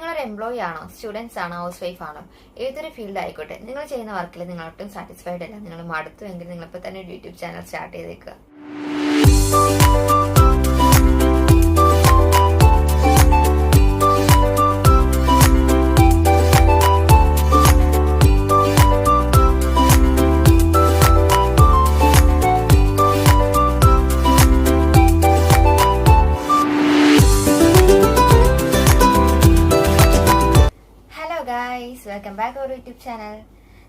നിങ്ങളൊരു എംപ്ലോയി ആണോ, സ്റ്റുഡൻസ് ആണോ, ഹൗസ് വൈഫ് ആണോ, ഏതൊരു ഫീൽഡ് ആയിക്കോട്ടെ, നിങ്ങൾ ചെയ്യുന്ന വർക്കിൽ നിങ്ങൾ ഒട്ടും സാറ്റിസ്ഫൈഡ് അല്ല, നിങ്ങൾ മടുത്തുവെങ്കിൽ നിങ്ങളിപ്പോൾ തന്നെ ഒരു യൂട്യൂബ് ചാനൽ സ്റ്റാർട്ട് ചെയ്തേക്കുക. Welcome back our YouTube channel.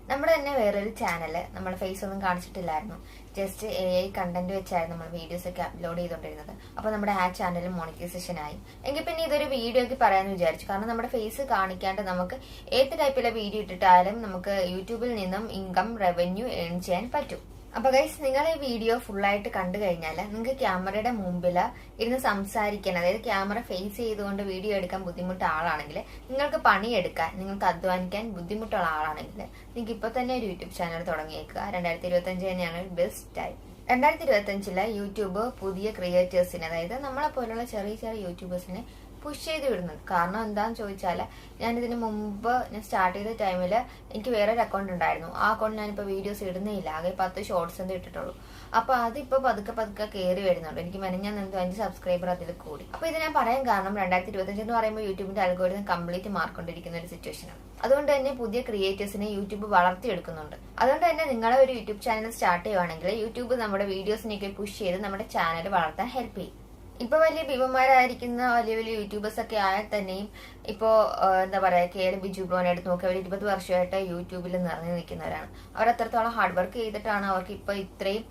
നമ്മുടെ തന്നെ വേറൊരു ചാനൽ നമ്മൾ ഫേസ് ഒന്നും കാണിച്ചിട്ടില്ലായിരുന്നു, ജസ്റ്റ് AI കണ്ടന്റ് വെച്ചായിരുന്നു നമ്മൾ വീഡിയോസ് ഒക്കെ അപ്ലോഡ് ചെയ്തുകൊണ്ടിരുന്നത്. അപ്പോൾ നമ്മുടെ ആ ചാനൽ മോണിറ്റൈസേഷൻ ആയി. എങ്കിൽ പിന്നെ ഇതൊരു വീഡിയോക്ക് പറയാമെന്ന് വിചാരിച്ചു. കാരണം നമ്മുടെ ഫേസ് കാണിക്കാണ്ട് നമുക്ക് ഏത് ടൈപ്പിലെ വീഡിയോ ഇട്ടിട്ടാലും നമുക്ക് യൂട്യൂബിൽ നിന്നും ഇൻകം റവന്യൂ ഏൺ ചെയ്യാൻ പറ്റും. അപ്പൊ ഗൈസ്, നിങ്ങൾ ഈ വീഡിയോ ഫുള്ളായിട്ട് കണ്ടു കഴിഞ്ഞാൽ നിങ്ങൾക്ക് ക്യാമറയുടെ മുമ്പിൽ ഇരുന്ന് സംസാരിക്കാൻ, അതായത് ക്യാമറ ഫേസ് ചെയ്തുകൊണ്ട് വീഡിയോ എടുക്കാൻ ബുദ്ധിമുട്ട ആളാണെങ്കിൽ, നിങ്ങൾക്ക് പണിയെടുക്കാൻ, നിങ്ങൾക്ക് അധ്വാനിക്കാൻ ബുദ്ധിമുട്ടുള്ള ആളാണെങ്കിൽ നിങ്ങൾക്ക് ഇപ്പൊ തന്നെ ഒരു യൂട്യൂബ് ചാനൽ തുടങ്ങിയേക്കുക. 2025 തന്നെയാണ് ബെസ്റ്റ് ടൈം. 2025 യൂട്യൂബ് പുതിയ ക്രിയേറ്റേഴ്സിന്, അതായത് നമ്മളെ പോലുള്ള ചെറിയ ചെറിയ യൂട്യൂബേഴ്സിനെ പുഷ് ചെയ്ത് വിടുന്നത്. കാരണം എന്താന്ന് ചോദിച്ചാൽ, ഞാനിതിന് മുമ്പ് ഞാൻ സ്റ്റാർട്ട് ചെയ്ത ടൈമിൽ എനിക്ക് വേറൊരു അക്കൗണ്ട് ഉണ്ടായിരുന്നു. ആ അക്കൗണ്ട് ഞാനിപ്പോൾ വീഡിയോസ് ഇടുന്നില്ല, ആകെ 10 ഷോർട്സ് എന്ത് ഇട്ടിട്ടുള്ളൂ. അപ്പൊ അതിപ്പോ പതുക്കെ കയറി വരുന്നുണ്ട്. എനിക്ക് മെനഞ്ഞാൽ 5 സബ്സ്ക്രൈബർ അതിൽ കൂടി. അപ്പൊ ഇത് ഞാൻ പറയാൻ കാരണം 2025 എന്ന് പറയുമ്പോൾ യൂട്യൂബിന്റെ അൽഗോരിതം കംപ്ലീറ്റ് മാറിക്കൊണ്ടിരിക്കുന്ന ഒരു സിറ്റുവേഷനാണ്. അതുകൊണ്ട് തന്നെ പുതിയ ക്രിയേറ്റേഴ്സിനെ യൂട്യൂബ് വളർത്തിയെടുക്കുന്നുണ്ട്. അതുകൊണ്ട് തന്നെ നിങ്ങളെ ഒരു യൂട്യൂബ് ചാനൽ സ്റ്റാർട്ട് ചെയ്യുവാണെങ്കിൽ യൂട്യൂബ് നമ്മുടെ വീഡിയോസിനെയൊക്കെ പുഷ് ചെയ്ത് നമ്മുടെ ചാനൽ വളർത്താൻ ഹെൽപ്പ് ചെയ്യും. ഇപ്പൊ വലിയ ഭീമന്മാരായിരിക്കുന്ന വലിയ യൂട്യൂബേഴ്സ് ഒക്കെ ആയാൽ തന്നെയും ഇപ്പോ എന്താ പറയാ, KL ബിജു ബ്രോനെ എടുത്ത് നോക്കി, അവർ 20 വർഷമായിട്ട് യൂട്യൂബിൽ നിറഞ്ഞു നിൽക്കുന്നവരാണ്. അവർ അത്രത്തോളം ഹാർഡ് വർക്ക് ചെയ്തിട്ടാണ് അവർക്ക് ഇപ്പൊ ഇത്രയും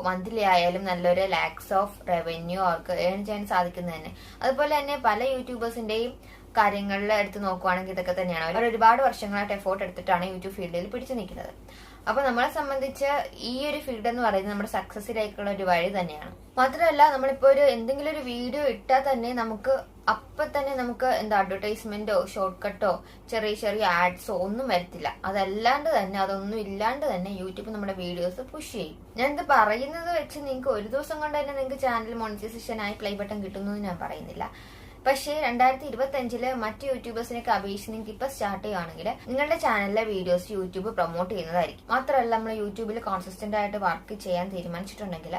മന്ത്ലി ആയാലും നല്ലൊരു ലാക്സ് ഓഫ് റവന്യൂ അവർക്ക് ഏൺ ചെയ്യാൻ സാധിക്കുന്നത് തന്നെ. അതുപോലെ തന്നെ പല യൂട്യൂബേഴ്സിന്റെയും കാര്യങ്ങളിൽ എടുത്ത് നോക്കുവാണെങ്കിൽ ഇതൊക്കെ തന്നെയാണ്. അവർ ഒരുപാട് വർഷങ്ങളായിട്ട് എഫോർട്ട് എടുത്തിട്ടാണ് യൂട്യൂബ് ഫീൽഡിൽ പിടിച്ചു നിൽക്കുന്നത്. അപ്പൊ നമ്മളെ സംബന്ധിച്ച് ഈ ഒരു ഫീൽഡ് എന്ന് പറയുന്നത് നമ്മുടെ സക്സസിലേക്കുള്ള ഒരു വഴി തന്നെയാണ്. മാത്രമല്ല, നമ്മളിപ്പോ എന്തെങ്കിലും ഒരു വീഡിയോ ഇട്ടാൽ തന്നെ നമുക്ക് അപ്പൊ തന്നെ നമുക്ക് അഡ്വർടൈസ്മെന്റോ ഷോർട്ട് കട്ടോ ചെറിയ ചെറിയ ആഡ്സോ ഒന്നും വരത്തില്ല. അതൊന്നും ഇല്ലാണ്ട് തന്നെ യൂട്യൂബ് നമ്മുടെ വീഡിയോസ് പുഷ് ചെയ്യും. ഞാൻ ഇത് പറയുന്നത് വെച്ച് നിങ്ങൾക്ക് ഒരു ദിവസം കൊണ്ട് തന്നെ നിങ്ങൾക്ക് ചാനൽ മോണിറ്റൈസേഷൻ ആയി പ്ലേ ബട്ടൺ കിട്ടുന്നു ഞാൻ പറയുന്നില്ല. പക്ഷേ 2025 മറ്റ് യൂട്യൂബേഴ്സിനൊക്കെ അപേക്ഷിച്ച് നിങ്ങൾക്ക് ഇപ്പൊ സ്റ്റാർട്ട് ചെയ്യുകയാണെങ്കിൽ നിങ്ങളുടെ ചാനലിലെ വീഡിയോസ് യൂട്യൂബ് പ്രൊമോട്ട് ചെയ്യുന്നതായിരിക്കും. മാത്രമല്ല, നമ്മൾ യൂട്യൂബിൽ കോൺസിസ്റ്റന്റ് ആയിട്ട് വർക്ക് ചെയ്യാൻ തീരുമാനിച്ചിട്ടുണ്ടെങ്കിൽ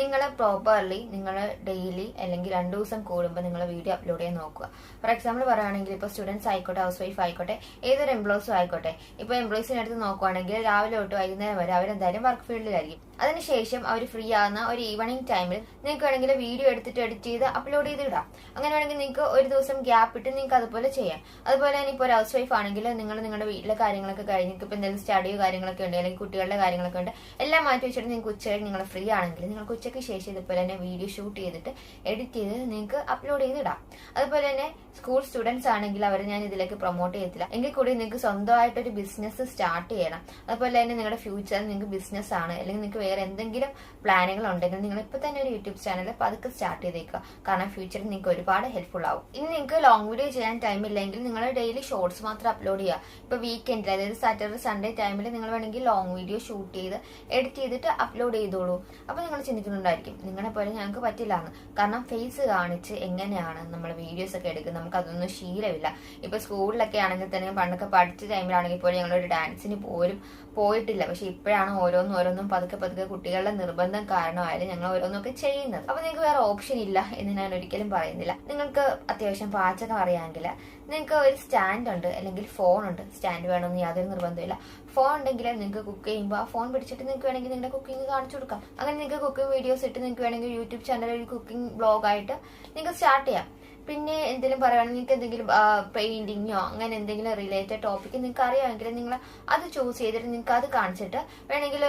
നിങ്ങൾ പ്രോപ്പർലി നിങ്ങൾ ഡെയിലി അല്ലെങ്കിൽ 2 ദിവസം കൂടുമ്പോൾ നിങ്ങൾ വീഡിയോ അപ്ലോഡ് ചെയ്യാൻ നോക്കുക. ഫോർ എക്സാമ്പിൾ പറയുകയാണെങ്കിൽ ഇപ്പോൾ സ്റ്റുഡൻസ് ആയിക്കോട്ടെ, ഹൗസ് വൈഫ് ആയിക്കോട്ടെ, ഏതൊരു എംപ്ലോയീസും ആയിക്കോട്ടെ, ഇപ്പോൾ എംപ്ലോയീസിനെ എടുത്ത് നോക്കുകയാണെങ്കിൽ രാവിലെ തൊട്ട് വൈകുന്നേരം വരെ അവരെന്തായാലും വർക്ക് ഫീൽഡിലായിരിക്കും. അതിനുശേഷം അവർ ഫ്രീ ആകുന്ന ഒരു ഈവനിങ് ടൈമിൽ നിങ്ങൾക്ക് വേണമെങ്കിൽ വീഡിയോ എടുത്തിട്ട് എഡിറ്റ് ചെയ്ത് അപ്ലോഡ് ചെയ്ത് ഇടാം. അങ്ങനെ വേണമെങ്കിൽ നിങ്ങൾക്ക് ഒരു ദിവസം ഗ്യാപ്പ് ഇട്ട് നിങ്ങൾക്ക് അതുപോലെ ചെയ്യാം. അതുപോലെ തന്നെ ഇപ്പോൾ ഒരു ഹൗസ് വൈഫ് ആണെങ്കിൽ നിങ്ങൾ നിങ്ങളുടെ വീട്ടിലെ കാര്യങ്ങളൊക്കെ കഴിഞ്ഞ് ഇപ്പോൾ എന്തെങ്കിലും സ്റ്റഡിയോ കാര്യങ്ങളൊക്കെ ഉണ്ട്, അല്ലെങ്കിൽ കുട്ടികളുടെ കാര്യങ്ങളൊക്കെ ഉണ്ട്, എല്ലാം മാറ്റി വെച്ചിട്ട് നിങ്ങൾക്ക് ഉച്ചയ്ക്ക് നിങ്ങൾ ഫ്രീ ആണെങ്കിൽ നിങ്ങൾക്ക് ഉച്ചയ്ക്ക് ശേഷം ഇതുപോലെ തന്നെ വീഡിയോ ഷൂട്ട് ചെയ്തിട്ട് എഡിറ്റ് ചെയ്ത് നിങ്ങൾക്ക് അപ്ലോഡ് ചെയ്ത് ഇടാം. അതുപോലെ തന്നെ സ്കൂൾ സ്റ്റുഡൻസ് ആണെങ്കിൽ അവരെ ഞാൻ ഇതിലേക്ക് പ്രൊമോട്ട് ചെയ്യത്തില്ല. എങ്കിൽ കൂടി നിങ്ങൾക്ക് സ്വന്തമായിട്ടൊരു ബിസിനസ് സ്റ്റാർട്ട് ചെയ്യണം. അതുപോലെ തന്നെ നിങ്ങളുടെ ഫ്യൂച്ചർ നിങ്ങൾക്ക് ബിസിനസ് ആണ്, അല്ലെങ്കിൽ നിങ്ങൾക്ക് വേറെ എന്തെങ്കിലും പ്ലാനുകൾ ഉണ്ടെങ്കിൽ നിങ്ങൾ ഇപ്പൊ തന്നെ ഒരു യൂട്യൂബ് ചാനൽ പതുക്കെ സ്റ്റാർട്ട് ചെയ്തേക്കുക. കാരണം ഫ്യൂച്ചറിൽ നിങ്ങൾക്ക് ഒരുപാട് ഹെൽപ്ഫുൾ ആവും. ഇനി നിങ്ങൾക്ക് ലോങ് വീഡിയോ ചെയ്യാൻ ടൈം ഇല്ലെങ്കിൽ നിങ്ങൾ ഡെയിലി ഷോർട്സ് മാത്രം അപ്ലോഡ് ചെയ്യുക. ഇപ്പൊ വീക്കെൻഡിൽ, അതായത് സാറ്റർഡേ സൺഡേ ടൈമിൽ നിങ്ങൾ വേണമെങ്കിൽ ലോങ് വീഡിയോ ഷൂട്ട് ചെയ്ത് എഡിറ്റ് ചെയ്തിട്ട് അപ്ലോഡ് ചെയ്തോളൂ. അപ്പൊ നിങ്ങൾ ചിന്തിക്കുന്നുണ്ടായിരിക്കും നിങ്ങളെ പോലെ ഞങ്ങൾക്ക് പറ്റില്ലാന്ന്. കാരണം ഫേസ് കാണിച്ച് എങ്ങനെയാണ് നമ്മൾ വീഡിയോസ് ഒക്കെ എടുക്കുന്നത്, നമുക്ക് അതൊന്നും ശീലമില്ല. ഇപ്പൊ സ്കൂളിലൊക്കെ ആണെങ്കിൽ തന്നെ പണ്ടൊക്കെ പഠിച്ച ടൈമിലാണെങ്കിൽ പോലും ഞങ്ങളൊരു ഡാൻസിന് പോലും പോയിട്ടില്ല. പക്ഷെ ഇപ്പോഴാണ് ഓരോന്നും പതുക്കെ കുട്ടികളുടെ നിർബന്ധം കാരണമായാലും ഞങ്ങൾ ഓരോന്നൊക്കെ ചെയ്യുന്നത്. അപ്പൊ നിങ്ങൾക്ക് വേറെ ഓപ്ഷൻ ഇല്ല എന്ന് ഞാൻ ഒരിക്കലും പറയുന്നില്ല. നിങ്ങൾക്ക് അത്യാവശ്യം പാചകം അറിയാമെങ്കിൽ നിങ്ങൾക്ക് ഒരു സ്റ്റാൻഡ് ഉണ്ട്, അല്ലെങ്കിൽ ഫോൺ ഉണ്ട്. സ്റ്റാൻഡ് വേണമെന്ന് യാതൊരു നിർബന്ധമില്ല. ഫോൺ ഉണ്ടെങ്കിൽ നിങ്ങൾക്ക് കുക്ക് ചെയ്യുമ്പോൾ ആ ഫോൺ പിടിച്ചിട്ട് നിങ്ങൾക്ക് വേണമെങ്കിൽ നിങ്ങളുടെ കുക്കിംഗ് കാണിച്ചു കൊടുക്കാം. അങ്ങനെ നിങ്ങൾക്ക് കുക്കിംഗ് വീഡിയോസ് ഇട്ട് നിങ്ങൾക്ക് വേണമെങ്കിൽ യൂട്യൂബ് ചാനൽ ഒരു കുക്കിംഗ് ബ്ലോഗായിട്ട് നിങ്ങൾക്ക് സ്റ്റാർട്ട് ചെയ്യാം. പിന്നെ എന്തെങ്കിലും പറയുകയാണെങ്കിൽ നിങ്ങൾക്ക് എന്തെങ്കിലും പെയിന്റിങ്ങോ അങ്ങനെ എന്തെങ്കിലും റിലേറ്റഡ് ടോപ്പിക് നിങ്ങൾക്ക് അറിയാമെങ്കിൽ നിങ്ങൾ അത് ചൂസ് ചെയ്തിട്ട് നിങ്ങൾക്ക് അത് കാണിച്ചിട്ട് വേണമെങ്കിൽ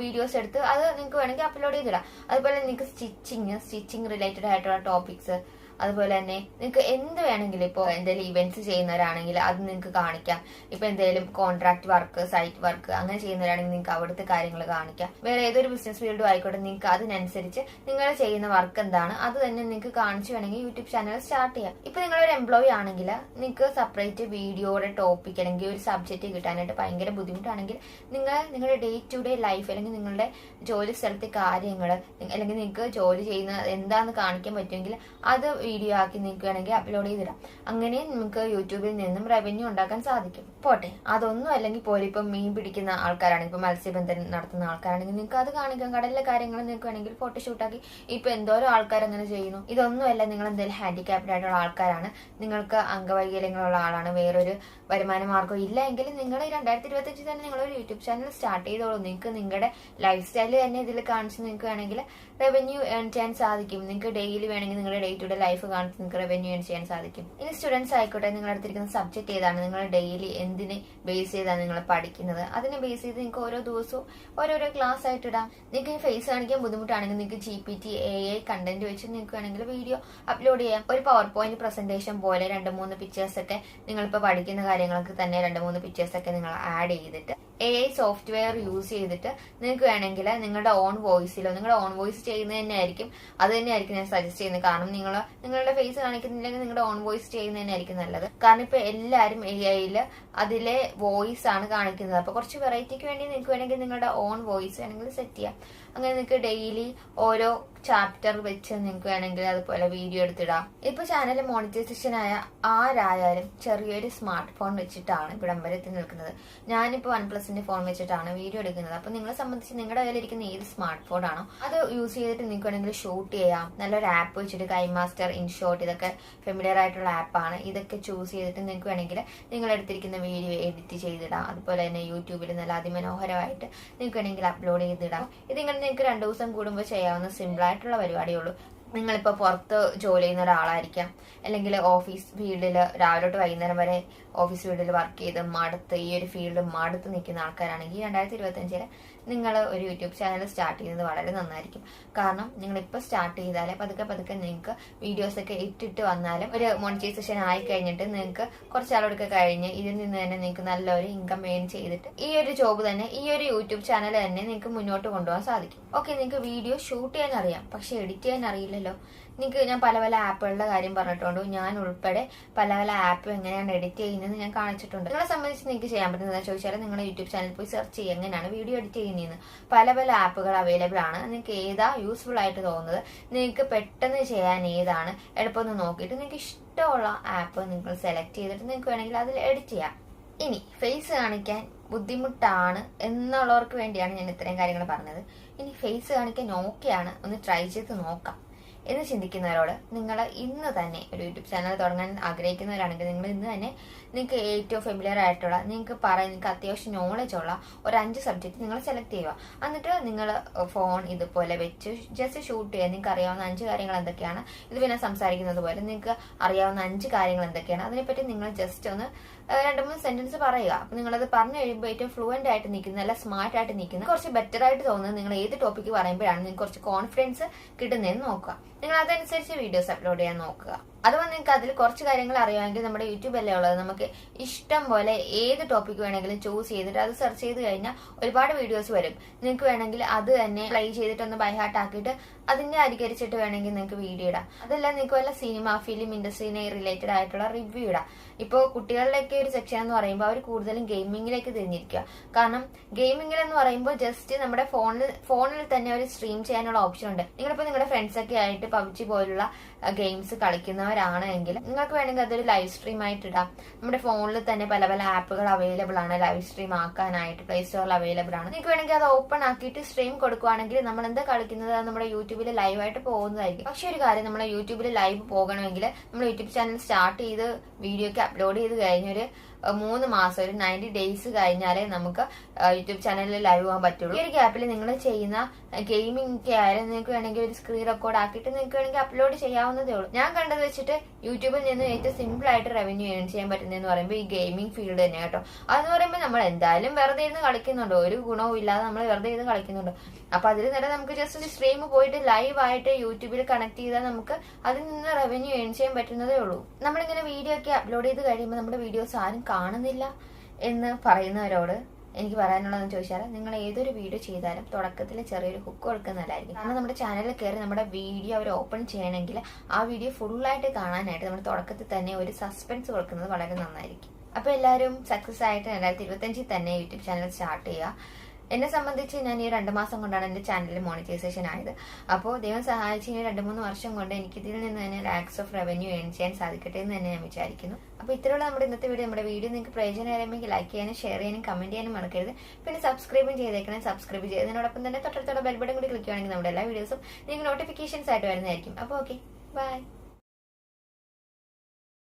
വീഡിയോസ് എടുത്ത് അത് നിങ്ങൾക്ക് വേണമെങ്കിൽ അപ്ലോഡ് ചെയ്തിടാം. അതുപോലെ നിങ്ങൾക്ക് സ്റ്റിച്ചിങ് റിലേറ്റഡ് ആയിട്ടുള്ള ടോപ്പിക്സ്, അതുപോലെ തന്നെ നിങ്ങൾക്ക് എന്ത് വേണമെങ്കിലും ഇപ്പോൾ എന്തെങ്കിലും ഇവന്റ്സ് ചെയ്യുന്നവരാണെങ്കിൽ അത് നിങ്ങൾക്ക് കാണിക്കാം. ഇപ്പൊ എന്തെങ്കിലും കോൺട്രാക്ട് വർക്ക്, സൈറ്റ് വർക്ക് അങ്ങനെ ചെയ്യുന്നവരാണെങ്കിൽ നിങ്ങൾക്ക് അവിടുത്തെ കാര്യങ്ങൾ കാണിക്കാം. വേറെ ഏതൊരു ബിസിനസ് ഫീൽഡും ആയിക്കോട്ടെ, നിങ്ങൾക്ക് അതിനനുസരിച്ച് നിങ്ങൾ ചെയ്യുന്ന വർക്ക് എന്താണ് അത് തന്നെ നിങ്ങൾക്ക് കാണിച്ചു വേണമെങ്കിൽ യൂട്യൂബ് ചാനൽ സ്റ്റാർട്ട് ചെയ്യാം. ഇപ്പൊ നിങ്ങളൊരു എംപ്ലോയി ആണെങ്കിൽ നിങ്ങൾക്ക് സെപ്പറേറ്റ് വീഡിയോയുടെ ടോപ്പിക് അല്ലെങ്കിൽ ഒരു സബ്ജക്റ്റ് കിട്ടാനായിട്ട് ഭയങ്കര ബുദ്ധിമുട്ടാണെങ്കിൽ നിങ്ങൾ നിങ്ങളുടെ ഡേ ടു ഡേ ലൈഫ് അല്ലെങ്കിൽ നിങ്ങളുടെ ജോലി സ്ഥലത്തെ കാര്യങ്ങൾ അല്ലെങ്കിൽ നിങ്ങൾക്ക് ജോലി ചെയ്യുന്ന എന്താണെന്ന് കാണിക്കാൻ പറ്റുമെങ്കിൽ അത് വീഡിയോ ആക്കി നിങ്ങൾക്ക് വേണമെങ്കിൽ അപ്ലോഡ് ചെയ്തിടാം. അങ്ങനെ നിങ്ങൾക്ക് യൂട്യൂബിൽ നിന്നും റവന്യൂ ഉണ്ടാക്കാൻ സാധിക്കും. പോട്ടെ, അതൊന്നും അല്ലെങ്കിൽ പോലും ഇപ്പം മീൻ പിടിക്കുന്ന ആൾക്കാരാണെങ്കിൽ, ഇപ്പൊ മത്സ്യബന്ധനം നടത്തുന്ന ആൾക്കാരാണെങ്കിൽ നിങ്ങൾക്ക് അത് കാണിക്കാം. കടലിലെ കാര്യങ്ങൾ നിങ്ങൾക്ക് വേണമെങ്കിൽ ഫോട്ടോഷൂട്ടാക്കി ഇപ്പൊ എന്തോരം ആൾക്കാർ അങ്ങനെ ചെയ്യുന്നു. ഇതൊന്നുമല്ല, നിങ്ങൾ എന്തെങ്കിലും ഹാൻഡിക്യാപ്ഡ് ആയിട്ടുള്ള ആൾക്കാരാണ്, നിങ്ങൾക്ക് അംഗവൈകല്യങ്ങളുള്ള ആളാണ്, വേറൊരു വരുമാന മാർഗ്ഗം ഇല്ല എങ്കിൽ നിങ്ങൾ 2025 തന്നെ നിങ്ങളൊരു യൂട്യൂബ് ചാനൽ സ്റ്റാർട്ട് ചെയ്തോളൂ. നിങ്ങൾക്ക് നിങ്ങളുടെ ലൈഫ് സ്റ്റൈൽ തന്നെ ഇതിൽ കാണിച്ച് നിങ്ങൾക്ക് വേണമെങ്കിൽ റവന്യൂ ഏൺ ചെയ്യാൻ സാധിക്കും. നിങ്ങൾക്ക് ഡെയിലി വേണമെങ്കിൽ നിങ്ങളുടെ ഡേ ടു ഡേ ലൈഫ് കാണിച്ച് നിങ്ങൾക്ക് റവന്യൂ ഏൺ ചെയ്യാൻ സാധിക്കും. ഇനി സ്റ്റുഡൻസ് ആയിക്കോട്ടെ, നിങ്ങൾ എടുത്തിരിക്കുന്ന സബ്ജക്ട് ഏതാണ്, നിങ്ങൾ ഡെയിലി എന്തിനെ ബേസ് ചെയ്താണ് നിങ്ങൾ പഠിക്കുന്നത്, അതിനെ ബേസ് ചെയ്ത് നിങ്ങൾക്ക് ഓരോ ദിവസവും ഓരോരോ ക്ലാസ് ആയിട്ട് ഇടാം. നിങ്ങൾക്ക് ഫേസ് കാണിക്കാൻ ബുദ്ധിമുട്ടാണെങ്കിൽ നിങ്ങൾക്ക് GPT AI കണ്ടന്റ് വെച്ച് നിങ്ങൾക്ക് വേണമെങ്കിൽ വീഡിയോ അപ്ലോഡ് ചെയ്യാം. ഒരു പവർ പോയിന്റ് പ്രസന്റേഷൻ പോലെ 2-3 പിക്ചേഴ്സ് ഒക്കെ നിങ്ങളിപ്പോൾ പഠിക്കുന്ന കാര്യങ്ങൾക്ക് തന്നെ 2-3 പിക്ചേഴ്സ് ഒക്കെ നിങ്ങൾ ആഡ് ചെയ്തിട്ട് AI സോഫ്റ്റ്വെയർ യൂസ് ചെയ്തിട്ട് നിങ്ങൾക്ക് വേണമെങ്കിൽ നിങ്ങളുടെ ഓൺ വോയിസിലോ, നിങ്ങളുടെ ഓൺ വോയിസ് ചെയ്യുന്നത് തന്നെയായിരിക്കും, അത് തന്നെയായിരിക്കും ഞാൻ സജസ്റ്റ് ചെയ്യുന്നത്. കാരണം നിങ്ങളുടെ ഫേസ് കാണിക്കുന്നില്ലെങ്കിൽ നിങ്ങളുടെ ഓൺ വോയിസ് ചെയ്യുന്നത് തന്നെയായിരിക്കും നല്ലത്. കാരണം ഇപ്പൊ എല്ലാവരും AI അതിലെ വോയിസ് ആണ് കാണിക്കുന്നത്. അപ്പൊ കുറച്ച് വെറൈറ്റിക്ക് വേണ്ടി നിങ്ങൾക്ക് വേണമെങ്കിൽ നിങ്ങളുടെ ഓൺ വോയിസ് വേണമെങ്കിൽ സെറ്റ് ചെയ്യാം. അങ്ങനെ നിങ്ങൾക്ക് ഡെയിലി ഓരോ ചാപ്റ്റർ വെച്ച് നിങ്ങൾക്ക് വേണമെങ്കിൽ അതുപോലെ വീഡിയോ എടുത്തിടാം. ഇപ്പൊ ചാനൽ മോണിറ്റൈസേഷൻ ആയ ആരായാലും ചെറിയൊരു സ്മാർട്ട് ഫോൺ വെച്ചിട്ടാണ് ഇവിടം വരെ എത്തി നിൽക്കുന്നത്. ഞാനിപ്പോ OnePlusന്റെ ഫോൺ വെച്ചിട്ടാണ് വീഡിയോ എടുക്കുന്നത്. അപ്പൊ നിങ്ങളെ സംബന്ധിച്ച് നിങ്ങളുടെ കയ്യിലിരിക്കുന്ന ഏത് സ്മാർട്ട് ഫോൺ ആണോ അത് യൂസ് ചെയ്തിട്ട് നിങ്ങൾക്ക് വേണമെങ്കിൽ ഷൂട്ട് ചെയ്യാം. നല്ലൊരു ആപ്പ് വെച്ചിട്ട് കൈമാസ്റ്റർ, ഇൻഷോട്ട്, ഇതൊക്കെ ഫെമിലിയർ ആയിട്ടുള്ള ആപ്പാണ്. ഇതൊക്കെ ചൂസ് ചെയ്തിട്ട് നിങ്ങൾക്ക് വേണമെങ്കിൽ നിങ്ങൾ എടുത്തിരിക്കുന്ന വീഡിയോ എഡിറ്റ് ചെയ്തിടാം. അതുപോലെ തന്നെ യൂട്യൂബിൽ നല്ല അതിമനോഹരമായിട്ട് നിങ്ങൾക്ക് വേണമെങ്കിൽ അപ്ലോഡ് ചെയ്തിടാം. ഇതിങ്ങനെ നിങ്ങൾക്ക് 2 ദിവസം കൂടുമ്പോൾ ചെയ്യാവുന്ന സിമ്പിൾ ആയിട്ടുള്ള പരിപാടിയുള്ളൂ. നിങ്ങളിപ്പോൾ പുറത്ത് ജോലി ചെയ്യുന്ന ഒരാളായിരിക്കാം, അല്ലെങ്കിൽ ഓഫീസ് ഫീൽഡിൽ രാവിലെ തൊട്ട് വൈകുന്നേരം വരെ ഓഫീസ് ഫീൽഡിൽ വർക്ക് ചെയ്ത് മടുത്ത് ഈ ഒരു ഫീൽഡ് മടുത്ത് നിൽക്കുന്ന ആൾക്കാരാണെങ്കിൽ 2025 നിങ്ങൾ ഒരു യൂട്യൂബ് ചാനൽ സ്റ്റാർട്ട് ചെയ്യുന്നത് വളരെ നന്നായിരിക്കും. കാരണം നിങ്ങളിപ്പോൾ സ്റ്റാർട്ട് ചെയ്താലേ പതുക്കെ പതുക്കെ നിങ്ങൾക്ക് വീഡിയോസൊക്കെ ഇട്ടിട്ട് വന്നാലും ഒരു മോണിറ്റൈസേഷൻ ആയി കഴിഞ്ഞിട്ട് നിങ്ങൾക്ക് കുറച്ചാളൊക്കെ കഴിഞ്ഞ് ഇതിൽ നിന്ന് തന്നെ നിങ്ങൾക്ക് നല്ലൊരു ഇൻകം ഏൺ ചെയ്തിട്ട് ഈ ഒരു ജോബ് തന്നെ, ഈ ഒരു യൂട്യൂബ് ചാനൽ തന്നെ നിങ്ങൾക്ക് മുന്നോട്ട് കൊണ്ടുപോകാൻ സാധിക്കും. ഓക്കെ, നിങ്ങൾക്ക് വീഡിയോ ഷൂട്ട് ചെയ്യാൻ അറിയാം, പക്ഷെ എഡിറ്റ് ചെയ്യാൻ അറിയില്ലല്ലോ. നിങ്ങൾക്ക് ഞാൻ പല ആപ്പുകളുടെ കാര്യം പറഞ്ഞിട്ടുണ്ട്. ഞാൻ ഉൾപ്പെടെ പല ആപ്പ് എങ്ങനെയാണ് എഡിറ്റ് ചെയ്യുന്നത് ഞാൻ കാണിച്ചിട്ടുണ്ട്. നിങ്ങളെ സംബന്ധിച്ച് നിങ്ങൾക്ക് ചെയ്യാൻ പറ്റുന്നത് ചോദിച്ചാൽ നിങ്ങളുടെ യൂട്യൂബ് ചാനൽ പോയി സെർച്ച് ചെയ്യുക എങ്ങനെയാണ് വീഡിയോ എഡിറ്റ് ചെയ്യുന്നതെന്ന്. പല ആപ്പുകൾ അവൈലബിൾ ആണ്. നിങ്ങൾക്ക് ഏതാ യൂസ്ഫുൾ ആയിട്ട് തോന്നുന്നത്, നിങ്ങൾക്ക് പെട്ടെന്ന് ചെയ്യാൻ ഏതാണ് എളുപ്പമെന്ന് നോക്കിയിട്ട് നിങ്ങൾക്ക് ഇഷ്ടമുള്ള ആപ്പ് നിങ്ങൾ സെലക്ട് ചെയ്തിട്ട് നിങ്ങൾക്ക് വേണമെങ്കിൽ അതിൽ എഡിറ്റ് ചെയ്യാം. ഇനി ഫേസ് കാണിക്കാൻ ബുദ്ധിമുട്ടാണ് എന്നുള്ളവർക്ക് വേണ്ടിയാണ് ഞാൻ ഇത്രയും കാര്യങ്ങൾ പറഞ്ഞത്. ഇനി ഫേസ് കാണിക്കാൻ ഓക്കെയാണ്, ഒന്ന് ട്രൈ ചെയ്ത് നോക്കാം എന്ന് ചിന്തിക്കുന്നവരോട്, നിങ്ങൾ ഇന്ന് തന്നെ ഒരു യൂട്യൂബ് ചാനൽ തുടങ്ങാൻ ആഗ്രഹിക്കുന്നവരാണെങ്കിൽ നിങ്ങൾ ഇന്ന് തന്നെ നിങ്ങൾക്ക് ഏറ്റവും ഫെമിലിയർ ആയിട്ടുള്ള, നിങ്ങൾക്ക് അത്യാവശ്യം നോളജ് ഉള്ള ഒരു 5 സബ്ജക്ട് നിങ്ങൾ സെലക്ട് ചെയ്യുക. എന്നിട്ട് നിങ്ങൾ ഫോൺ ഇതുപോലെ വെച്ച് ജസ്റ്റ് ഷൂട്ട് ചെയ്യുക. നിങ്ങൾക്ക് അറിയാവുന്ന 5 കാര്യങ്ങൾ എന്തൊക്കെയാണ്, ഇത് പിന്നെ സംസാരിക്കുന്നത് പോലെ നിങ്ങൾക്ക് അറിയാവുന്ന 5 കാര്യങ്ങൾ എന്തൊക്കെയാണ്, അതിനെപ്പറ്റി നിങ്ങൾ ജസ്റ്റ് ഒന്ന് 2-3 സെന്റൻസ് പറയുക. അപ്പൊ നിങ്ങളത് പറഞ്ഞു കഴിയുമ്പോൾ ഏറ്റവും ഫ്ലുവന്റ് ആയിട്ട് നിൽക്കുന്നത്, നല്ല സ്മാർട്ട് ആയിട്ട് നിൽക്കുന്നത്, കുറച്ച് ബെറ്റർ ആയിട്ട് തോന്നുന്നത് നിങ്ങൾ ഏത് ടോപ്പിക്ക് പറയുമ്പോഴാണ് നിങ്ങൾക്ക് കുറച്ച് കോൺഫിഡൻസ് കിട്ടുന്നതെന്ന് നോക്കുക. നിങ്ങൾ അതനുസരിച്ച് വീഡിയോസ് അപ്ലോഡ് ചെയ്യാൻ നോക്കുക. അതുപോലെ നിങ്ങൾക്ക് അതിൽ കുറച്ച് കാര്യങ്ങൾ അറിയാമെങ്കിൽ നമ്മുടെ യൂട്യൂബ് അല്ലേ ഉള്ളത്, നമുക്ക് ഇഷ്ടം പോലെ ഏത് ടോപ്പിക് വേണമെങ്കിലും ചൂസ് ചെയ്തിട്ട് അത് സെർച്ച് ചെയ്ത് കഴിഞ്ഞാൽ ഒരുപാട് വീഡിയോസ് വരും. നിങ്ങൾക്ക് വേണമെങ്കിൽ അത് തന്നെ പ്ലേ ചെയ്തിട്ടൊന്ന് ബൈ ഹാർട്ട് ആക്കിയിട്ട് അതിനെ അനുകരിച്ചിട്ട് വേണമെങ്കിൽ നിങ്ങൾക്ക് വീഡിയോ ഇടാം. അതല്ല നിങ്ങൾക്ക് വല്ല സിനിമ, ഫിലിം ഇൻഡസ്ട്രീനെ റിലേറ്റഡ് ആയിട്ടുള്ള റിവ്യൂ ഇടാം. ഇപ്പോൾ കുട്ടികളുടെയൊക്കെ ഒരു സെക്ഷൻ എന്ന് പറയുമ്പോൾ അവർ കൂടുതലും ഗെയിമിങ്ങിലേക്ക് തിരിഞ്ഞിരിക്കുക. കാരണം ഗെയിമിങ്ങിൽ എന്ന് പറയുമ്പോൾ ജസ്റ്റ് നമ്മുടെ ഫോണിൽ തന്നെ ഒരു സ്ട്രീം ചെയ്യാനുള്ള ഓപ്ഷൻ ഉണ്ട്. നിങ്ങളിപ്പോൾ നിങ്ങളുടെ ഫ്രണ്ട്സ് ഒക്കെ ആയിട്ട് PUBG പോലുള്ള ഗെയിംസ് കളിക്കുന്നവരാണ് എങ്കിൽ നിങ്ങൾക്ക് വേണമെങ്കിൽ അതൊരു ലൈവ് സ്ട്രീം ആയിട്ട് ഇടാം. നമ്മുടെ ഫോണിൽ തന്നെ പല ആപ്പുകൾ അവൈലബിൾ ആണ് ലൈവ് സ്ട്രീം ആക്കാനായിട്ട്, പ്ലേ സ്റ്റോറിൽ അവൈലബിൾ ആണ്. നിങ്ങൾക്ക് വേണമെങ്കിൽ അത് ഓപ്പൺ ആക്കിയിട്ട് സ്ട്രീം കൊടുക്കുവാണെങ്കിൽ നമ്മൾ എന്താ കളിക്കുന്നത് നമ്മുടെ യൂട്യൂബിൽ ലൈവായിട്ട് പോകുന്നതായിരിക്കും. പക്ഷെ ഒരു കാര്യം, നമ്മളെ യൂട്യൂബിൽ ലൈവ് പോകണമെങ്കിൽ നമ്മൾ യൂട്യൂബ് ചാനൽ സ്റ്റാർട്ട് ചെയ്ത് വീഡിയോ ഒക്കെ അപ്ലോഡ് ചെയ്ത് കഴിഞ്ഞൊരു 3 മാസം, ഒരു 90 ഡേയ്സ് കഴിഞ്ഞാലേ നമുക്ക് യൂട്യൂബ് ചാനലിൽ ലൈവ് പോകാൻ പറ്റുള്ളൂ. ഈ ഒരു ഗ്യാപ്പിൽ നിങ്ങൾ ചെയ്യുന്ന ഗെയിമിംഗ് ഒക്കെ ആയാലും നിങ്ങൾക്ക് വേണമെങ്കിൽ ഒരു സ്ക്രീൻ റെക്കോർഡ് ആക്കിയിട്ട് നിങ്ങൾക്ക് വേണമെങ്കിൽ അപ്ലോഡ് ചെയ്യാവുന്നതേ ഉള്ളൂ. ഞാൻ കണ്ടത് വെച്ചിട്ട് യൂട്യൂബിൽ നിന്ന് ഏറ്റവും സിമ്പിൾ ആയിട്ട് റവന്യൂ ഏൺ ചെയ്യാൻ പറ്റുന്നതെന്ന് പറയുമ്പോൾ ഈ ഗെയിമിംഗ് ഫീൽഡ് തന്നെ കേട്ടോ. അതെന്ന് പറയുമ്പോൾ നമ്മൾ എന്തായാലും വെറുതെ ഇരുന്ന് കളിക്കുന്നുണ്ടോ, ഒരു ഗുണവും ഇല്ലാതെ നമ്മൾ വെറുതെ ഇരുന്ന് കളിക്കുന്നുണ്ടോ. അപ്പൊ അതിൽ നേരെ നമുക്ക് ജസ്റ്റ് ഒരു സ്ട്രീം പോയിട്ട് ലൈവ് ആയിട്ട് യൂട്യൂബിൽ കണക്ട് ചെയ്താൽ നമുക്ക് അതിൽ നിന്ന് റവന്യൂ ഏൺ ചെയ്യാൻ പറ്റുന്നതേ ഉള്ളൂ. നമ്മളിങ്ങനെ വീഡിയോ ഒക്കെ അപ്ലോഡ് ചെയ്ത് കഴിയുമ്പോൾ നമ്മുടെ വീഡിയോസ് ആരും കാണുന്നില്ല എന്ന് പറയുന്നവരോട് എനിക്ക് പറയാനുള്ളതെന്ന് ചോദിച്ചാൽ, നിങ്ങൾ ഏതൊരു വീഡിയോ ചെയ്താലും തുടക്കത്തിൽ ചെറിയൊരു ഹുക്ക് കൊടുക്കുന്നതായിരിക്കും. കാരണം നമ്മുടെ ചാനലിൽ കയറി നമ്മുടെ വീഡിയോ അവർ ഓപ്പൺ ചെയ്യണമെങ്കിൽ ആ വീഡിയോ ഫുള്ളായിട്ട് കാണാനായിട്ട് നമ്മൾ തുടക്കത്തിൽ തന്നെ ഒരു സസ്പെൻസ് കൊടുക്കുന്നത് വളരെ നന്നായിരിക്കും. അപ്പൊ എല്ലാവരും സക്സസ് ആയിട്ട് 2025 തന്നെ യൂട്യൂബ് ചാനൽ സ്റ്റാർട്ട് ചെയ്യുക. എന്നെ സംബന്ധിച്ച് ഞാൻ ഈ 2 മാസം കൊണ്ടാണ് എന്റെ ചാനലിൽ മോണിറ്റൈസേഷൻ ആയത്. അപ്പോൾ ദൈവം സഹായിച്ച് ഇനി 2-3 വർഷം കൊണ്ട് എനിക്ക് ഇതിൽ നിന്ന് തന്നെ ലാക്സ് ഓഫ് റവന്യൂ ഏൺ ചെയ്യാൻ സാധിക്കട്ടെ എന്ന് തന്നെ ഞാൻ വിചാരിക്കുന്നു. അപ്പോൾ ഇത്രയുള്ള നമ്മുടെ ഇന്നത്തെ വീഡിയോ. നമ്മുടെ വീഡിയോ നിങ്ങൾക്ക് പ്രയോജനകരമെങ്കിൽ ലൈക്ക് ചെയ്യാനും ഷെയർ ചെയ്യാനും കമന്റ് ചെയ്യാനും മറക്കരുത്. പിന്നെ സബ്സ്ക്രൈബും ചെയ്തേക്കണം. സബ്സ്ക്രൈബ് ചെയ്തതിനോടൊപ്പം തന്നെ തൊട്ടടുത്തുള്ള ബെൽ ബട്ടൺ കൂടി ക്ലിക്ക് ചെയ്യുകയാണെങ്കിൽ നമ്മുടെ എല്ലാ വീഡിയോസും നിങ്ങൾക്ക് നോട്ടിഫിക്കേഷൻസ് ആയിട്ട് വരുന്നതായിരിക്കും. അപ്പോൾ ഓക്കെ, ബൈ.